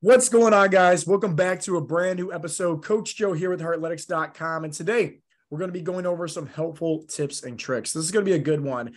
What's going on, guys? Welcome back to a brand new episode. Coach Joe here with Heartletics.com. And today we're going to be going over some helpful tips and tricks. This is going to be a good one,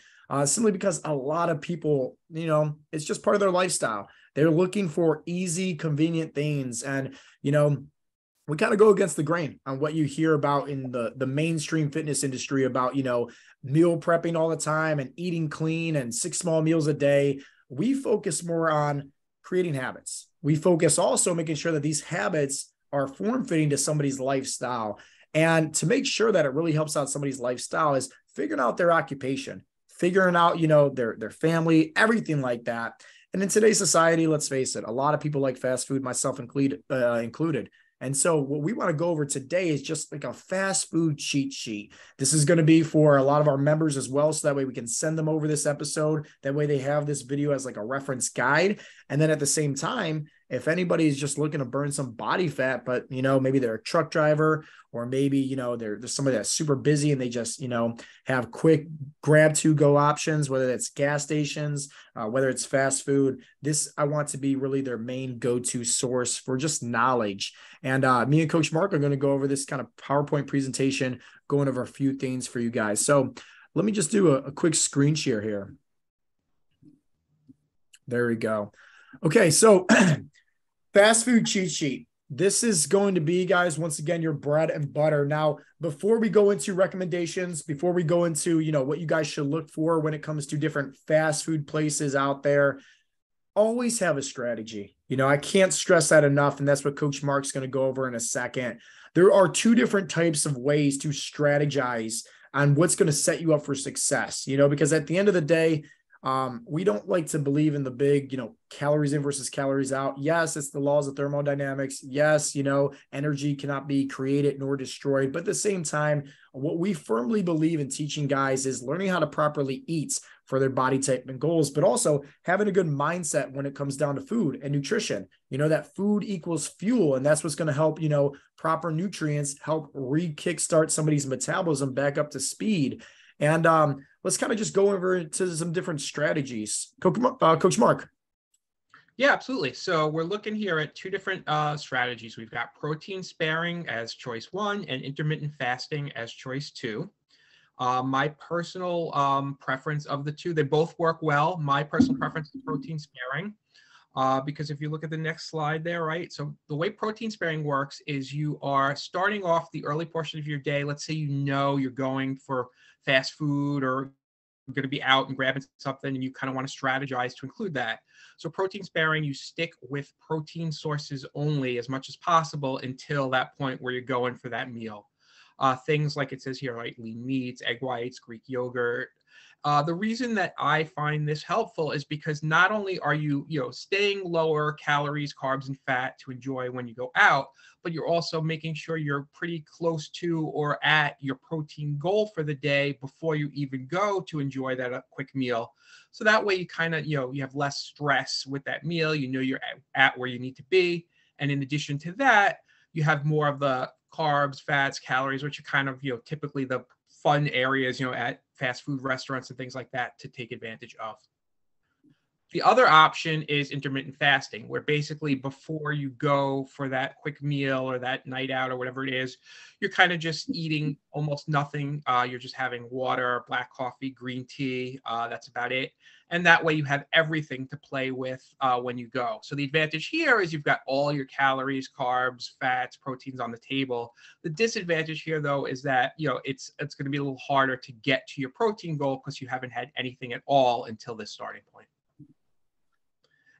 simply because a lot of people, it's just part of their lifestyle. They're looking for easy, convenient things. And, we kind of go against the grain on what you hear about in the mainstream fitness industry about, meal prepping all the time and eating clean and 6 small meals a day. We focus more on creating habits. We focus also making sure that these habits are form fitting to somebody's lifestyle. And to make sure that it really helps out somebody's lifestyle is figuring out their occupation, figuring out, their family, everything like that. And in today's society, let's face it, a lot of people like fast food, myself included. And so what we want to go over today is just like a fast food cheat sheet. This is going to be for a lot of our members as well. So that way we can send them over this episode. That way they have this video as like a reference guide. And then at the same time, if anybody is just looking to burn some body fat, but, maybe they're a truck driver, or maybe, they're somebody that's super busy and they just, have quick grab to go options, whether it's gas stations, whether it's fast food, I want to be really their main go-to source for just knowledge. And me and Coach Mark are going to go over this kind of PowerPoint presentation, going over a few things for you guys. So let me just do a quick screen share here. There we go. Okay, so fast food cheat sheet. This is going to be, guys, once again, your bread and butter. Now, before we go into recommendations, before we go into, what you guys should look for when it comes to different fast food places out there, always have a strategy. I can't stress that enough. And that's what Coach Mark's going to go over in a second. There are 2 different types of ways to strategize on what's going to set you up for success, because at the end of the day, we don't like to believe in the big, calories in versus calories out. Yes, it's the laws of thermodynamics. Yes, energy cannot be created nor destroyed. But at the same time, what we firmly believe in teaching guys is learning how to properly eat for their body type and goals, but also having a good mindset when it comes down to food and nutrition. That food equals fuel, and that's what's going to help, proper nutrients help re-kickstart somebody's metabolism back up to speed. And let's kind of just go over to some different strategies. Coach Mark. Yeah, absolutely. So we're looking here at 2 different strategies. We've got protein sparing as choice 1 and intermittent fasting as choice 2. My personal preference of the 2, they both work well. My personal preference is protein sparing. Because if you look at the next slide there, right? So the way protein sparing works is you are starting off the early portion of your day. Let's say you're going for fast food or you're going to be out and grabbing something and you kind of want to strategize to include that. So protein sparing, you stick with protein sources only as much as possible until that point where you're going for that meal. Things like it says here, like lean meats, egg whites, Greek yogurt. The reason that I find this helpful is because not only are you, staying lower calories, carbs, and fat to enjoy when you go out, but you're also making sure you're pretty close to or at your protein goal for the day before you even go to enjoy that quick meal. So that way you kind of, you have less stress with that meal. You're at where you need to be. And in addition to that, you have more of the carbs, fats, calories, which are kind of, typically the fun areas, at fast food restaurants and things like that to take advantage of. The other option is intermittent fasting, where basically before you go for that quick meal or that night out or whatever it is, you're kind of just eating almost nothing. You're just having water, black coffee, green tea. That's about it. And that way you have everything to play with when you go. So the advantage here is you've got all your calories, carbs, fats, proteins on the table. The disadvantage here, though, is that, it's going to be a little harder to get to your protein goal because you haven't had anything at all until this starting point.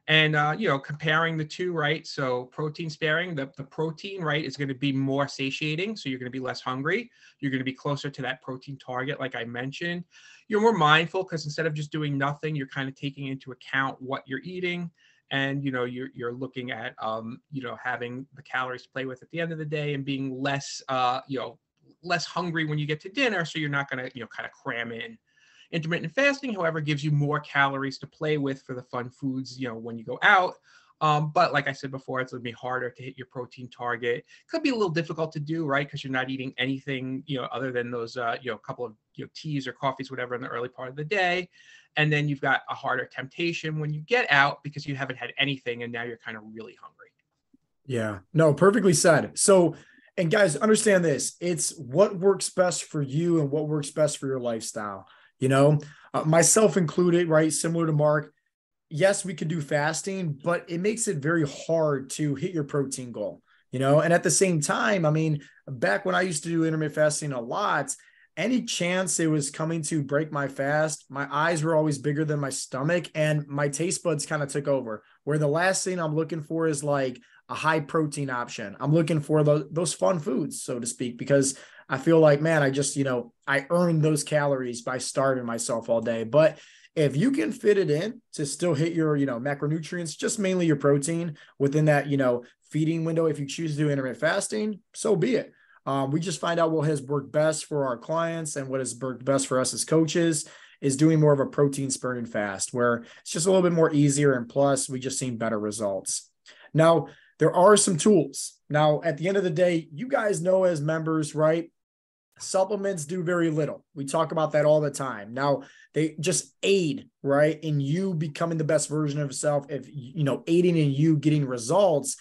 And, comparing the 2, right? So protein sparing, the protein, right, is going to be more satiating. So you're going to be less hungry. You're going to be closer to that protein target, like I mentioned. You're more mindful because instead of just doing nothing, you're kind of taking into account what you're eating. And, you're looking at, having the calories to play with at the end of the day and being less, less hungry when you get to dinner. So you're not going to, kind of cram in. Intermittent fasting, however, gives you more calories to play with for the fun foods, when you go out. But like I said before, it's going to be harder to hit your protein target. Could be a little difficult to do, right? Because you're not eating anything, other than those, couple of, teas or coffees, whatever, in the early part of the day. And then you've got a harder temptation when you get out because you haven't had anything and now you're kind of really hungry. Yeah, no, perfectly said. So, and guys, understand this. It's what works best for you and what works best for your lifestyle. You know, myself included, right? Similar to Mark. Yes, we could do fasting, but it makes it very hard to hit your protein goal, you know? And at the same time, I mean, back when I used to do intermittent fasting a lot, any chance it was coming to break my fast, my eyes were always bigger than my stomach and my taste buds kind of took over. Where the last thing I'm looking for is like a high protein option. I'm looking for those fun foods, so to speak, because I feel like, man, I just, I earned those calories by starving myself all day. But if you can fit it in to still hit your, macronutrients, just mainly your protein within that, feeding window, if you choose to do intermittent fasting, so be it. We just find out what has worked best for our clients and what has worked best for us as coaches is doing more of a protein sparing fast where it's just a little bit more easier. And plus we just seen better results. Now, there are some tools. Now, at the end of the day, you guys know as members, right? Supplements do very little. We talk about that all the time. Now, they just aid, right, in you becoming the best version of yourself. If, aiding in you getting results,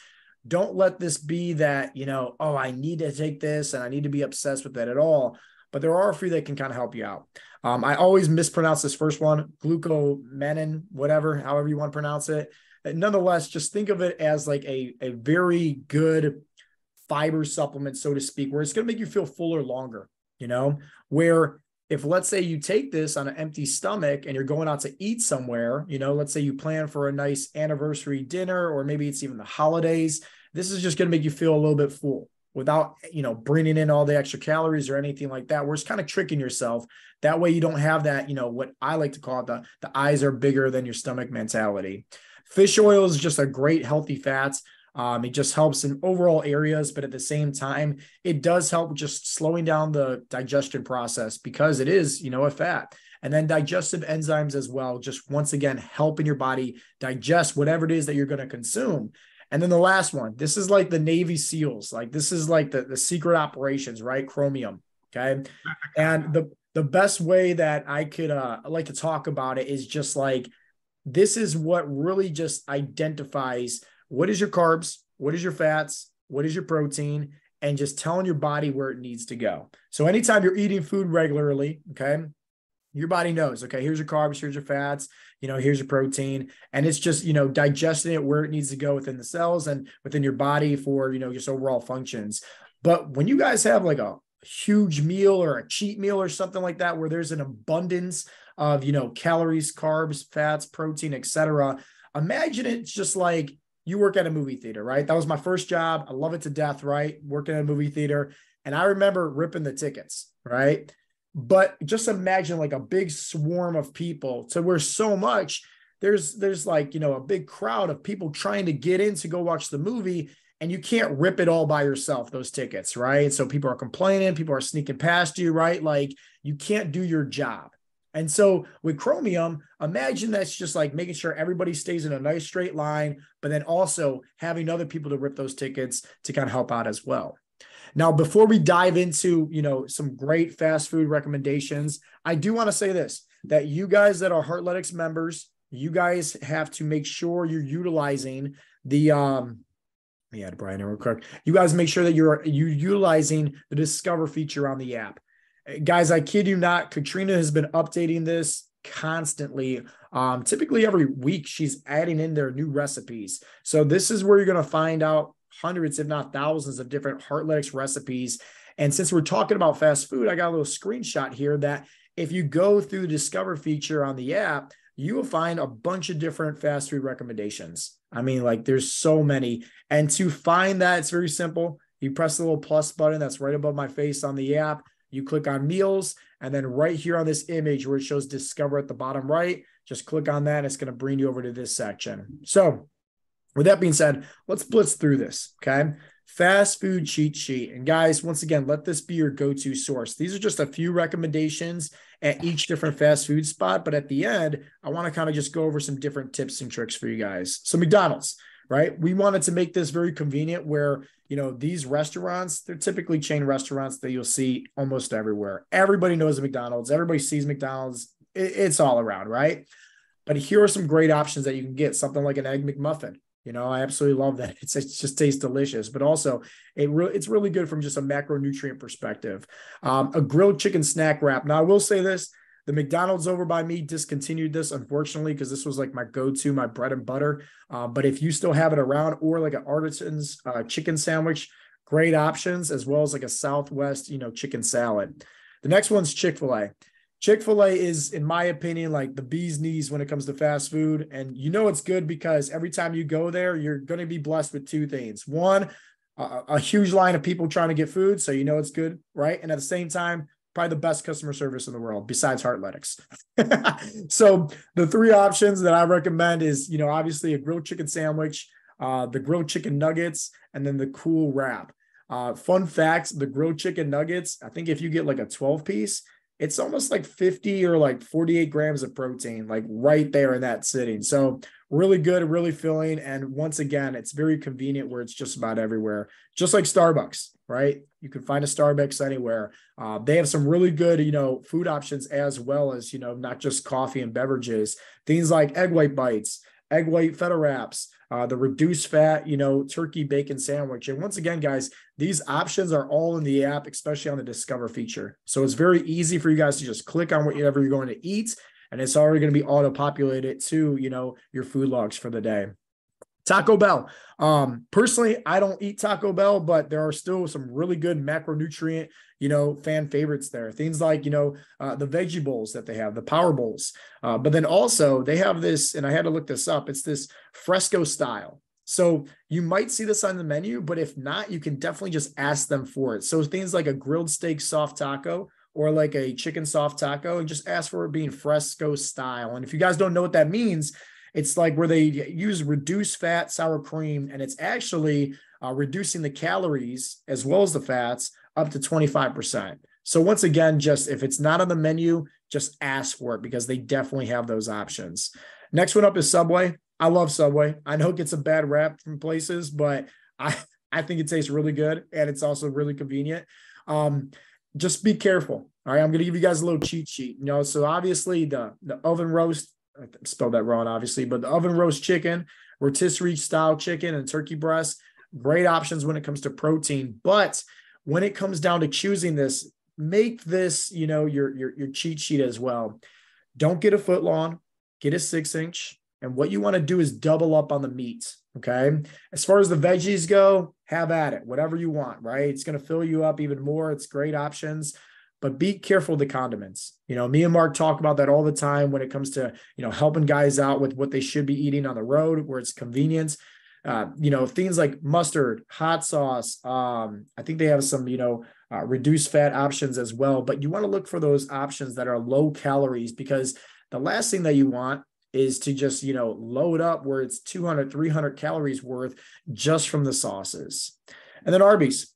don't let this be that, oh, I need to take this and I need to be obsessed with that at all. But there are a few that can kind of help you out. I always mispronounce this first one, glucomannan, whatever, however you want to pronounce it. Nonetheless, just think of it as like a very good fiber supplement, so to speak, where it's going to make you feel fuller longer, where if let's say you take this on an empty stomach and you're going out to eat somewhere, let's say you plan for a nice anniversary dinner, or maybe it's even the holidays, this is just going to make you feel a little bit full without, bringing in all the extra calories or anything like that, where it's kind of tricking yourself. That way you don't have that, what I like to call it, the eyes are bigger than your stomach mentality. Fish oil is just a great healthy fat. It just helps in overall areas, but at the same time, it does help just slowing down the digestion process because it is, a fat. And then digestive enzymes as well, just once again, helping your body digest whatever it is that you're going to consume. And then the last one, this is like the Navy SEALs, like this is like the secret operations, right? Chromium. Okay. And the best way that I could like to talk about it is just like, this is what really just identifies what is your carbs, what is your fats, what is your protein, and just telling your body where it needs to go. So anytime you're eating food regularly, okay, your body knows, okay, here's your carbs, here's your fats, here's your protein. And it's just, digesting it where it needs to go within the cells and within your body for, just overall functions. But when you guys have like a huge meal or a cheat meal or something like that, where there's an abundance of, calories, carbs, fats, protein, etc., imagine it's just like, you work at a movie theater, right? That was my first job. I love it to death, right? Working at a movie theater. And I remember ripping the tickets, right? But just imagine like a big swarm of people to where so much there's like, a big crowd of people trying to get in to go watch the movie. And you can't rip it all by yourself, those tickets, right? So people are complaining, people are sneaking past you, right? Like you can't do your job. And so with Chromium, imagine that's just like making sure everybody stays in a nice straight line, but then also having other people to rip those tickets to kind of help out as well. Now, before we dive into, some great fast food recommendations, I do want to say this, that you guys that are Heartletics members, you guys have to make sure you're utilizing the, Brian, real quick. You guys make sure that you're utilizing the Discover feature on the app. Guys, I kid you not, Katrina has been updating this constantly. Typically every week, she's adding in their new recipes. So this is where you're going to find out hundreds, if not thousands of different Heartletics recipes. And since we're talking about fast food, I got a little screenshot here that if you go through the Discover feature on the app, you will find a bunch of different fast food recommendations. I mean, like there's so many. And to find that, it's very simple. You press the little plus button that's right above my face on the app. You click on meals, and then right here on this image where it shows Discover at the bottom right, just click on that. And it's going to bring you over to this section. So with that being said, let's blitz through this. Okay. Fast food cheat sheet. And guys, once again, let this be your go-to source. These are just a few recommendations at each different fast food spot. But at the end, I want to kind of just go over some different tips and tricks for you guys. So McDonald's, right? We wanted to make this very convenient where, these restaurants, they're typically chain restaurants that you'll see almost everywhere. Everybody knows McDonald's. Everybody sees McDonald's. It's all around, right? But here are some great options that you can get. Something like an Egg McMuffin, I absolutely love that. It just tastes delicious, but also it's really good from just a macronutrient perspective. A grilled chicken snack wrap. Now I will say this, the McDonald's over by me discontinued this, unfortunately, because this was like my go-to, my bread and butter. But if you still have it around, or like an artisan's chicken sandwich, great options, as well as like a Southwest, chicken salad. The next one's Chick-fil-A. Chick-fil-A is, in my opinion, like the bee's knees when it comes to fast food. And it's good because every time you go there, you're going to be blessed with two things. One, a huge line of people trying to get food. So it's good, right? And at the same time, probably the best customer service in the world besides Heartletics. So the three options that I recommend is, obviously a grilled chicken sandwich, the grilled chicken nuggets, and then the cool wrap. Fun fact, the grilled chicken nuggets, I think if you get like a 12-piece, it's almost like 50 or like 48 grams of protein, like right there in that sitting. So really good, really filling. And once again, it's very convenient where it's just about everywhere, just like Starbucks, right? You can find a Starbucks anywhere. They have some really good, food options, as well as, not just coffee and beverages, things like egg white bites, egg white feta wraps, the reduced fat, turkey bacon sandwich. And once again, guys, these options are all in the app, especially on the Discover feature. So it's very easy for you guys to just click on whatever you're going to eat, and it's already going to be auto-populated to, your food logs for the day. Taco Bell. Personally, I don't eat Taco Bell, but there are still some really good macronutrient, fan favorites there. Things like, the veggie bowls that they have, the power bowls. But then also they have this, and I had to look this up. It's this fresco style. So you might see this on the menu, but if not, you can definitely just ask them for it. So things like a grilled steak soft taco, or like a chicken soft taco, and just ask for it being fresco style. And if you guys don't know what that means, it's like where they use reduced fat sour cream, and it's actually reducing the calories as well as the fats up to 25%. So once again, just if it's not on the menu, just ask for it, because they definitely have those options. Next one up is Subway. I love Subway. I know it gets a bad rap from places, but I think it tastes really good, and it's also really convenient. Just be careful. All right, I'm going to give you guys a little cheat sheet. So obviously the oven roast, I spelled that wrong, obviously, but the oven roast chicken, rotisserie style chicken, and turkey breast, great options when it comes to protein. But when it comes down to choosing this, make this, your cheat sheet as well. Don't get a foot long, get a 6-inch. And what you want to do is double up on the meat. Okay. As far as the veggies go, have at it, whatever you want, right? It's going to fill you up even more. It's great options, but be careful of the condiments. Me and Mark talk about that all the time when it comes to, helping guys out with what they should be eating on the road where it's convenient. Things like mustard, hot sauce. I think they have some, reduced fat options as well, but you want to look for those options that are low calories, because the last thing that you want is to just, load up where it's 200, 300 calories worth just from the sauces. And then Arby's,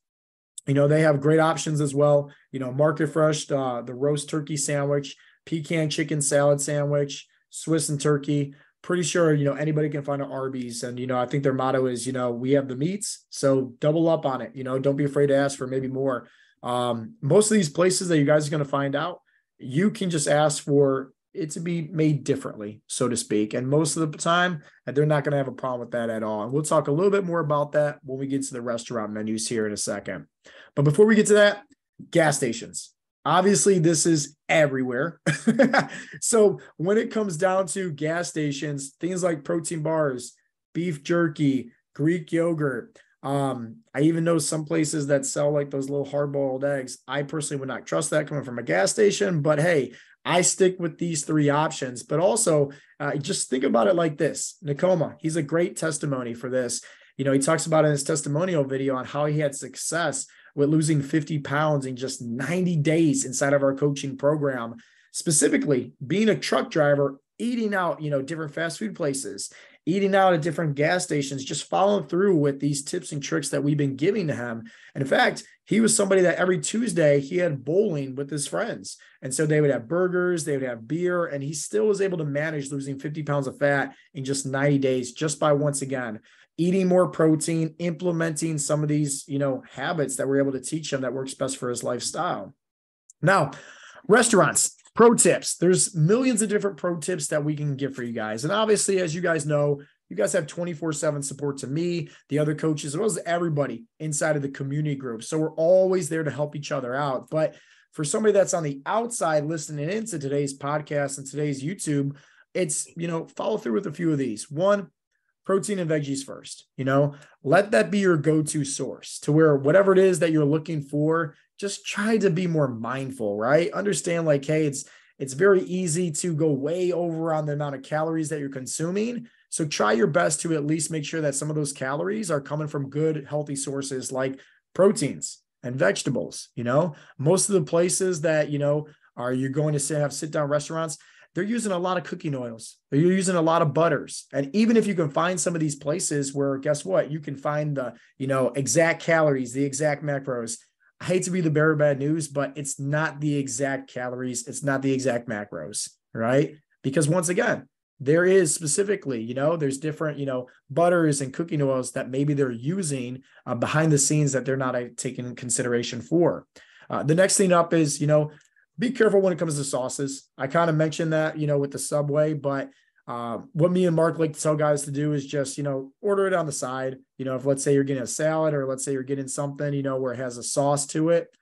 they have great options as well. Market Fresh, the roast turkey sandwich, pecan chicken salad sandwich, Swiss and turkey. Pretty sure, anybody can find an Arby's. And, I think their motto is, we have the meats, so double up on it. Don't be afraid to ask for maybe more. Most of these places that you guys are going to find out, you can just ask for it to be made differently, so to speak. And most of the time, they're not going to have a problem with that at all. And we'll talk a little bit more about that when we get to the restaurant menus here in a second. But before we get to that, gas stations. Obviously, this is everywhere. So when it comes down to gas stations, things like protein bars, beef jerky, Greek yogurt. I even know some places that sell like those little hard-boiled eggs. I personally would not trust that coming from a gas station, but hey, I stick with these three options. But also, just think about it like this. Nakoma, he's a great testimony for this. He talks about in his testimonial video on how he had success with losing 50 pounds in just 90 days inside of our coaching program, specifically being a truck driver, eating out, different fast food places, eating out at different gas stations, just following through with these tips and tricks that we've been giving to him. And in fact, he was somebody that every Tuesday he had bowling with his friends. And so they would have burgers, they would have beer, and he still was able to manage losing 50 pounds of fat in just 90 days, just by, once again, eating more protein, implementing some of these, habits that we're able to teach him that works best for his lifestyle. Now, restaurants, pro tips. There's millions of different pro tips that we can give for you guys. And obviously, as you guys know, you guys have 24/7 support to me, the other coaches, as well as everybody inside of the community group. So we're always there to help each other out. But for somebody that's on the outside listening into today's podcast and today's YouTube, it's, follow through with a few of these. One, protein and veggies first, let that be your go-to source to where whatever it is that you're looking for, just try to be more mindful, right? Understand like, hey, it's very easy to go way over on the amount of calories that you're consuming. So try your best to at least make sure that some of those calories are coming from good, healthy sources like proteins and vegetables. Most of the places that, are you going to have sit-down restaurants, they're using a lot of cooking oils. They're using a lot of butters. And even if you can find some of these places where, guess what, you can find the, exact calories, the exact macros. I hate to be the bearer of bad news, but it's not the exact calories. It's not the exact macros, right? Because once again, there is specifically, there's different, butters and cooking oils that maybe they're using behind the scenes that they're not taking consideration for. The next thing up is, be careful when it comes to sauces. I kind of mentioned that, with the Subway, but what me and Mark like to tell guys to do is just, order it on the side. If let's say you're getting a salad or let's say you're getting something, where it has a sauce to it,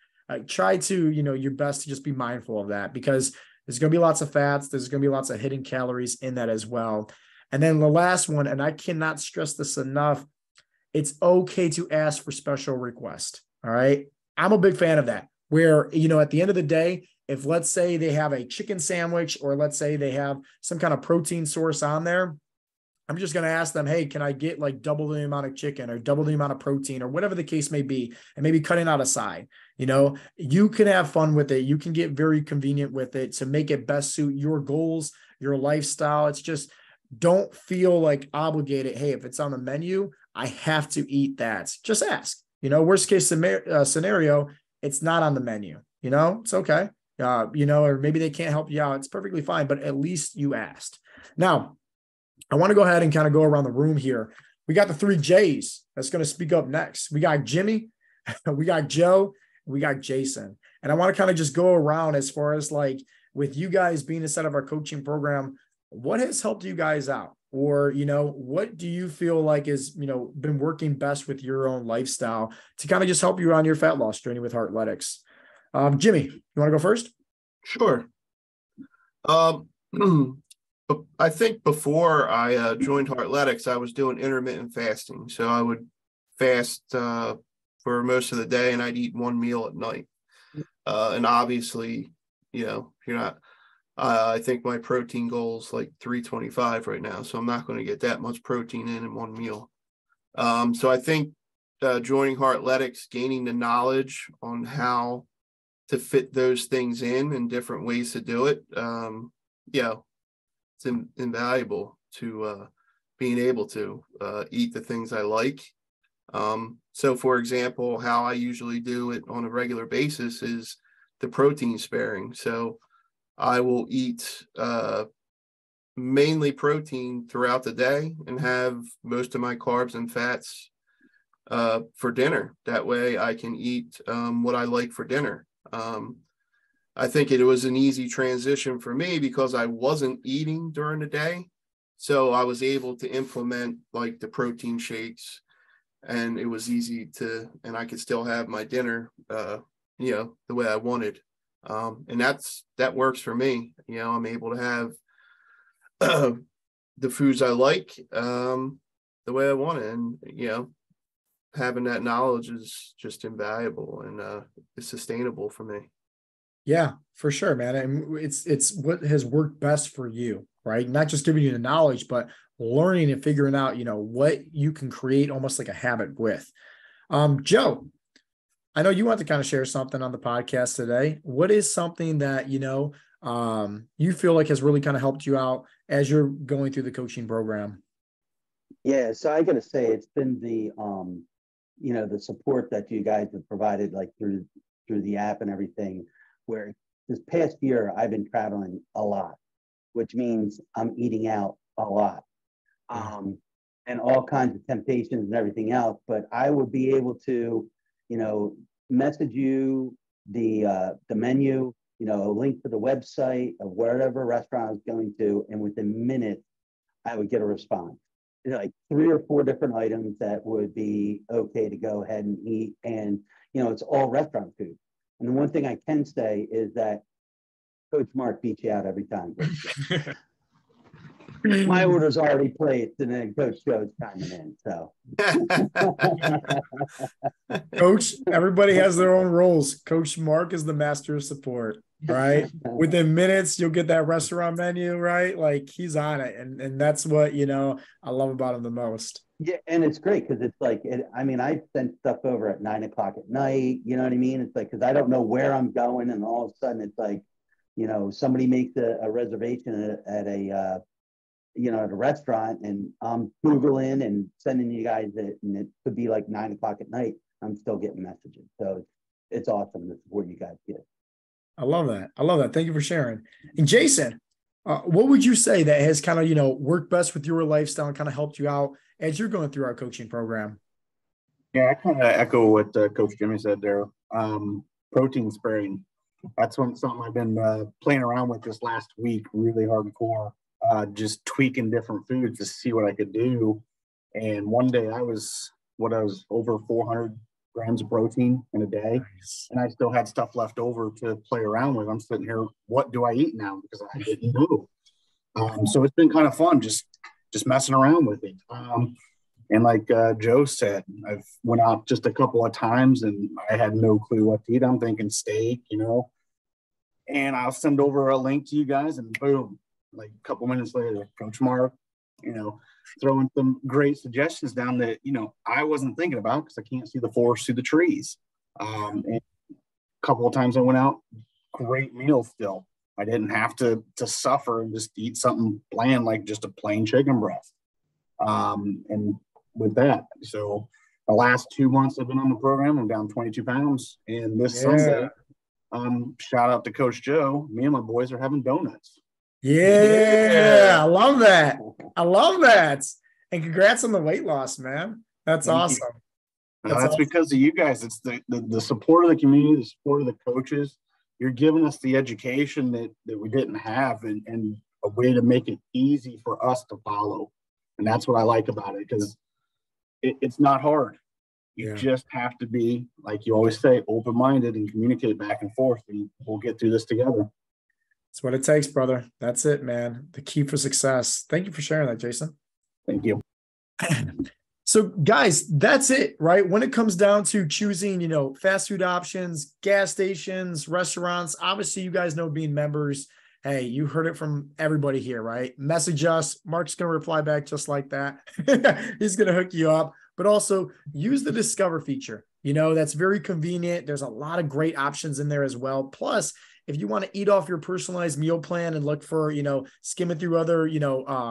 try to, your best to just be mindful of that, because there's going to be lots of fats. There's going to be lots of hidden calories in that as well. And then the last one, and I cannot stress this enough, it's okay to ask for special requests. All right. I'm a big fan of that, where, at the end of the day, if let's say they have a chicken sandwich or let's say they have some kind of protein source on there, I'm just going to ask them, hey, can I get like double the amount of chicken or double the amount of protein or whatever the case may be, and maybe cutting out a side. You can have fun with it. You can get very convenient with it to make it best suit your goals, your lifestyle. It's just, don't feel like obligated. Hey, if it's on the menu, I have to eat that. Just ask. Worst case scenario, it's not on the menu. It's okay. Or maybe they can't help you out. It's perfectly fine, but at least you asked. Now, I want to go ahead and kind of go around the room here. We got the 3 J's that's going to speak up next. We got Jimmy, we got Joe, we got Jason. And I want to kind of just go around as far as like with you guys being inside of our coaching program, what has helped you guys out? Or, what do you feel like is, been working best with your own lifestyle to kind of just help you on your fat loss journey with Heartletics? Jimmy, you want to go first? Sure. I think before I joined Heartletics, I was doing intermittent fasting. So I would fast for most of the day and I'd eat one meal at night. And obviously, you're not, I think my protein goal is like 325 right now. So I'm not going to get that much protein in one meal. So I think joining Heartletics, gaining the knowledge on how to fit those things in and different ways to do it, it's invaluable to being able to eat the things I like. So for example, how I usually do it on a regular basis is the protein sparing. So I will eat mainly protein throughout the day and have most of my carbs and fats for dinner. That way I can eat what I like for dinner. I think it was an easy transition for me because I wasn't eating during the day. So I was able to implement like the protein shakes, and it was easy and I could still have my dinner, the way I wanted. And that works for me. I'm able to have the foods I like the way I want it. And, having that knowledge is just invaluable and it's sustainable for me. Yeah, for sure, man. And it's what has worked best for you, right? Not just giving you the knowledge, but learning and figuring out, what you can create almost like a habit with. Joe, I know you want to kind of share something on the podcast today. What is something that, you feel like has really kind of helped you out as you're going through the coaching program? Yeah, so I got to say, it's been the support that you guys have provided, like through the app and everything, where this past year I've been traveling a lot, which means I'm eating out a lot, and all kinds of temptations and everything else. But I will be able to, message you the menu, a link to the website of whatever restaurant I was going to, and within minutes I would get a response. like 3 or 4 different items that would be okay to go ahead and eat. And, it's all restaurant food. And the one thing I can say is that Coach Mark beats you out every time. My order's already placed, and then Coach Joe's chiming in. So, Coach, everybody has their own roles. Coach Mark is the master of support, right? Within minutes, you'll get that restaurant menu, right? Like he's on it, and that's what I love about him the most. Yeah, and it's great because it's like, I send stuff over at 9 o'clock at night. You know what I mean? It's like, because I don't know where I'm going, and all of a sudden it's like, somebody makes a reservation at a at a restaurant, and I'm Googling and sending you guys it, and it could be like 9 o'clock at night. I'm still getting messages. So it's awesome the support you guys get. I love that. I love that. Thank you for sharing. And Jason, what would you say that has kind of, worked best with your lifestyle and kind of helped you out as you're going through our coaching program? Yeah, I kind of echo what Coach Jimmy said there. Protein sparing. That's something I've been playing around with this last week, really hardcore. Just tweaking different foods to see what I could do. And one day I was over 400 grams of protein in a day. Nice. And I still had stuff left over to play around with. I'm sitting here, what do I eat now? Because I didn't know. So it's been kind of fun just messing around with it. And like Joe said, I've went out just a couple of times and I had no clue what to eat. I'm thinking steak, and I'll send over a link to you guys, and boom, like a couple minutes later, Coach Mark, throwing some great suggestions down that, I wasn't thinking about because I can't see the forest through the trees. And a couple of times I went out, great meal still. I didn't have to suffer and just eat something bland like just a plain chicken breast. And with that, so the last 2 months I've been on the program, I'm down 22 pounds. And this Sunday, shout out to Coach Joe, me and my boys are having donuts. Yeah, I love that. I love that. And congrats on the weight loss, man. That's Thank awesome. That's awesome. because of you guys. It's the support of the community, the support of the coaches. You're giving us the education that we didn't have, and a way to make it easy for us to follow. And that's what I like about it, because it's not hard. You just have to be, like you always say, open-minded and communicate back and forth, and we'll get through this together. That's what it takes, brother. That's it, man. The key for success. Thank you for sharing that, Jason. Thank you. So, guys, that's it, right? When it comes down to choosing, fast food options, gas stations, restaurants, obviously, you guys know being members. Hey, you heard it from everybody here, right? Message us. Mark's going to reply back just like that. He's going to hook you up. But also use the Discover feature. That's very convenient. There's a lot of great options in there as well. Plus, if you want to eat off your personalized meal plan and look for, skimming through other,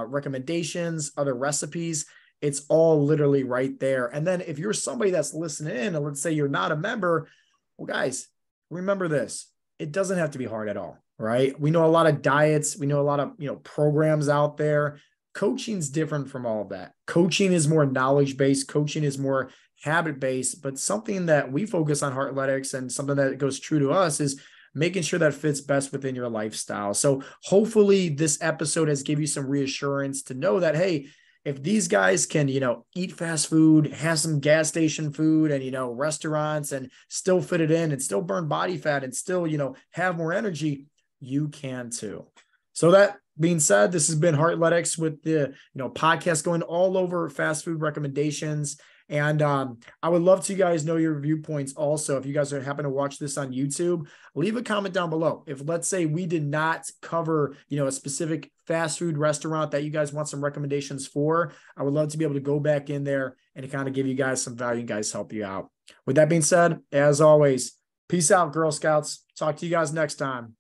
recommendations, other recipes, it's all literally right there. And then if you're somebody that's listening in, and let's say you're not a member, well, guys, remember this. It doesn't have to be hard at all, right? We know a lot of diets. We know a lot of, programs out there. Coaching's different from all of that. Coaching is more knowledge-based. Coaching is more habit-based, but something that we focus on Heartletics, and something that goes true to us, is making sure that fits best within your lifestyle. So hopefully this episode has given you some reassurance to know that, hey, if these guys can, eat fast food, have some gas station food and, restaurants, and still fit it in and still burn body fat and still, have more energy, you can too. So that being said, this has been Heartletics with the, podcast going all over fast food recommendations. And I would love to you guys know your viewpoints also. If you guys happen to watch this on YouTube, leave a comment down below. If, let's say, we did not cover, a specific fast food restaurant that you guys want some recommendations for, I would love to be able to go back in there and kind of give you guys some value and guys help you out. With that being said, as always, peace out, Girl Scouts. Talk to you guys next time.